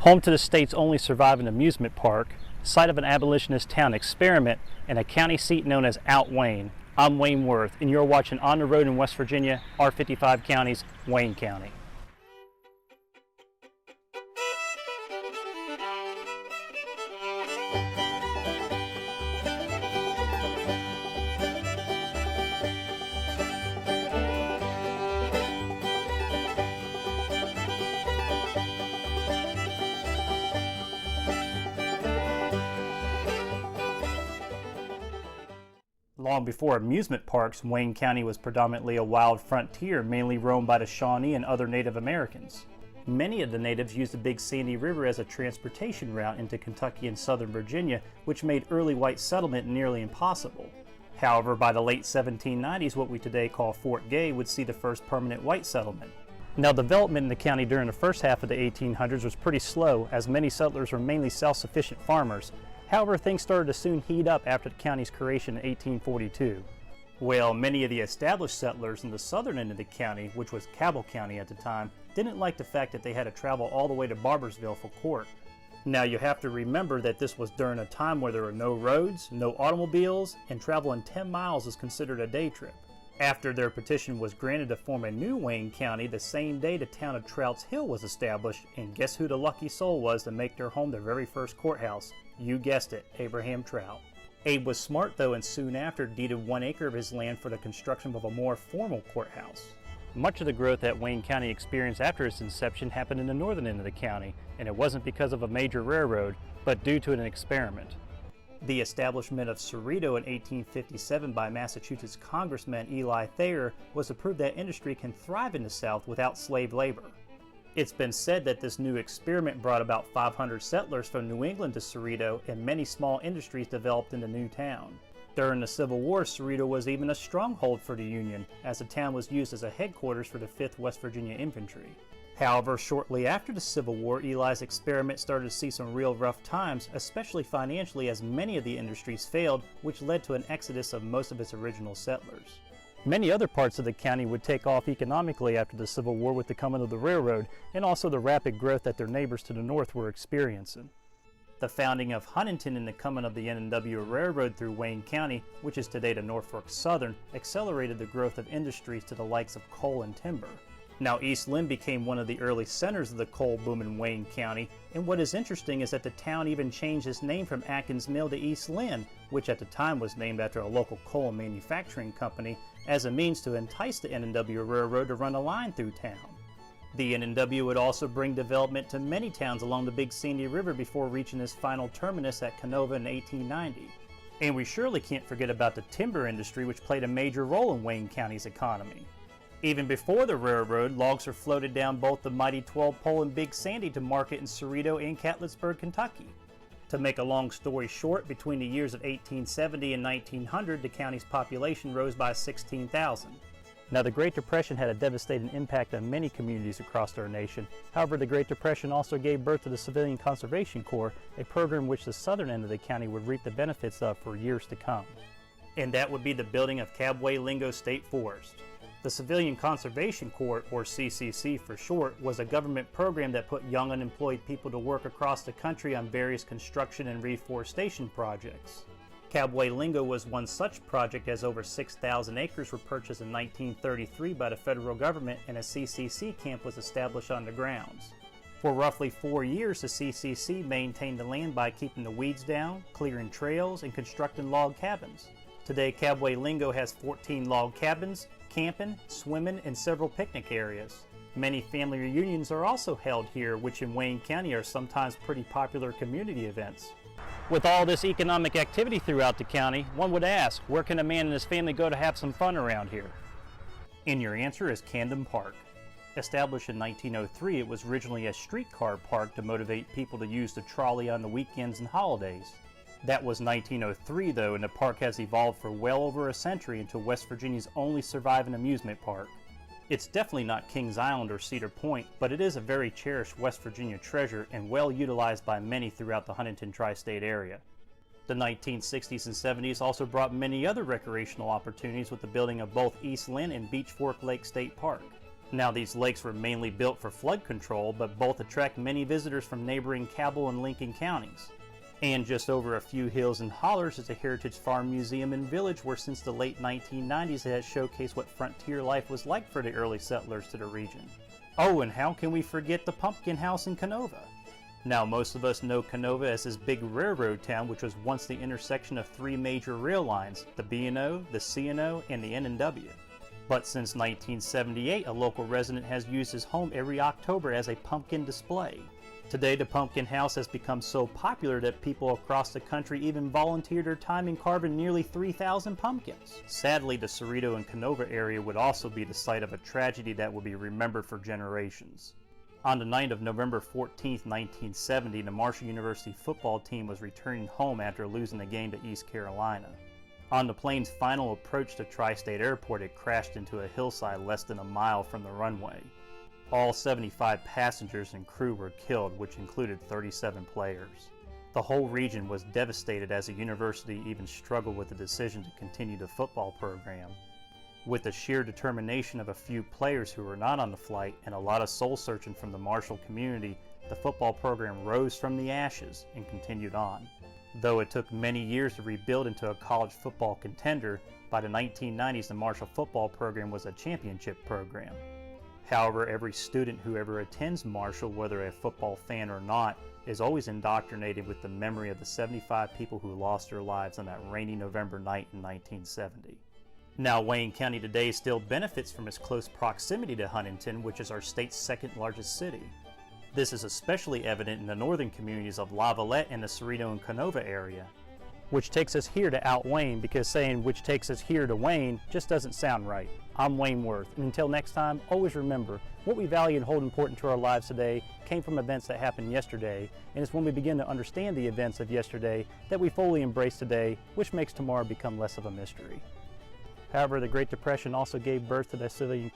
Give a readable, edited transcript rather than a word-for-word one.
Home to the state's only surviving amusement park, site of an abolitionist town experiment, and a county seat known as Out Wayne. I'm Wayne Worth, and you're watching On the Road in West Virginia, R55 Counties, Wayne County. Long before amusement parks, Wayne County was predominantly a wild frontier, mainly roamed by the Shawnee and other Native Americans. Many of the natives used the Big Sandy River as a transportation route into Kentucky and southern Virginia, which made early white settlement nearly impossible. However, by the late 1790s, what we today call Fort Gay would see the first permanent white settlement. Now, development in the county during the first half of the 1800s was pretty slow, as many settlers were mainly self-sufficient farmers. However, things started to soon heat up after the county's creation in 1842. Well, many of the established settlers in the southern end of the county, which was Cabell County at the time, didn't like the fact that they had to travel all the way to Barboursville for court. Now, you have to remember that this was during a time where there were no roads, no automobiles, and traveling 10 miles is considered a day trip. After their petition was granted to form a new Wayne County, the same day the town of Trouts Hill was established, and guess who the lucky soul was to make their home their very first courthouse? You guessed it, Abraham Trout. Abe was smart though, and soon after deeded 1 acre of his land for the construction of a more formal courthouse. Much of the growth that Wayne County experienced after its inception happened in the northern end of the county, and it wasn't because of a major railroad, but due to an experiment. The establishment of Cerrito in 1857 by Massachusetts Congressman Eli Thayer was to prove that industry can thrive in the South without slave labor. It's been said that this new experiment brought about 500 settlers from New England to Cerrito, and many small industries developed in the new town. During the Civil War, Cerrito was even a stronghold for the Union, as the town was used as a headquarters for the 5th West Virginia Infantry. However, shortly after the Civil War, Eli's experiment started to see some real rough times, especially financially, as many of the industries failed, which led to an exodus of most of its original settlers. Many other parts of the county would take off economically after the Civil War with the coming of the railroad, and also the rapid growth that their neighbors to the north were experiencing. The founding of Huntington and the coming of the N&W Railroad through Wayne County, which is today the Norfolk Southern, accelerated the growth of industries to the likes of coal and timber. Now, East Lynn became one of the early centers of the coal boom in Wayne County, and what is interesting is that the town even changed its name from Atkins Mill to East Lynn, which at the time was named after a local coal manufacturing company, as a means to entice the N&W Railroad to run a line through town. The N&W would also bring development to many towns along the Big Sandy River before reaching its final terminus at Canova in 1890. And we surely can't forget about the timber industry, which played a major role in Wayne County's economy. Even before the railroad, logs were floated down both the mighty 12-pole and Big Sandy to market in Cerrito and Catlettsburg, Kentucky. To make a long story short, between the years of 1870 and 1900, the county's population rose by 16,000. Now, the Great Depression had a devastating impact on many communities across our nation. However, the Great Depression also gave birth to the Civilian Conservation Corps, a program which the southern end of the county would reap the benefits of for years to come. And that would be the building of Cabway-Lingo State Forest. The Civilian Conservation Corps, or CCC for short, was a government program that put young unemployed people to work across the country on various construction and reforestation projects. Cabway-Lingo was one such project, as over 6,000 acres were purchased in 1933 by the federal government, and a CCC camp was established on the grounds. For roughly 4 years, the CCC maintained the land by keeping the weeds down, clearing trails, and constructing log cabins. Today, Cabway-Lingo has 14 log cabins, camping, swimming, and several picnic areas. Many family reunions are also held here, which in Wayne County are sometimes pretty popular community events. With all this economic activity throughout the county, one would ask, where can a man and his family go to have some fun around here? And your answer is Camden Park. Established in 1903, it was originally a streetcar park to motivate people to use the trolley on the weekends and holidays. That was 1903 though, and the park has evolved for well over a century into West Virginia's only surviving amusement park. It's definitely not Kings Island or Cedar Point, but it is a very cherished West Virginia treasure and well utilized by many throughout the Huntington tri-state area. The 1960s and 70s also brought many other recreational opportunities with the building of both East Lynn and Beech Fork Lake State Park. Now, these lakes were mainly built for flood control, but both attract many visitors from neighboring Cabell and Lincoln counties. And just over a few hills and hollers is a Heritage Farm Museum and Village where since the late 1990s it has showcased what frontier life was like for the early settlers to the region. Oh, and how can we forget the Pumpkin House in Canova? Now, most of us know Canova as this big railroad town which was once the intersection of three major rail lines, the B&O, the C&O, and the N&W. But since 1978, a local resident has used his home every October as a pumpkin display. Today, the Pumpkin House has become so popular that people across the country even volunteered their time in carving nearly 3,000 pumpkins. Sadly, the Cerrito and Canova area would also be the site of a tragedy that will be remembered for generations. On the night of November 14, 1970, the Marshall University football team was returning home after losing a game to East Carolina. On the plane's final approach to Tri-State Airport, it crashed into a hillside less than a mile from the runway. All 75 passengers and crew were killed, which included 37 players. The whole region was devastated as the university even struggled with the decision to continue the football program. With the sheer determination of a few players who were not on the flight and a lot of soul searching from the Marshall community, the football program rose from the ashes and continued on. Though it took many years to rebuild into a college football contender, by the 1990s the Marshall football program was a championship program. However, every student who ever attends Marshall, whether a football fan or not, is always indoctrinated with the memory of the 75 people who lost their lives on that rainy November night in 1970. Now, Wayne County today still benefits from its close proximity to Huntington, which is our state's second largest city. This is especially evident in the northern communities of La Valette and the Cerrito and Canova area. Which takes us here to out Wayne, because saying which takes us here to Wayne just doesn't sound right. I'm Wayne Worth, and until next time, always remember, what we value and hold important to our lives today came from events that happened yesterday, and it's when we begin to understand the events of yesterday that we fully embrace today, which makes tomorrow become less of a mystery. However, the Great Depression also gave birth to the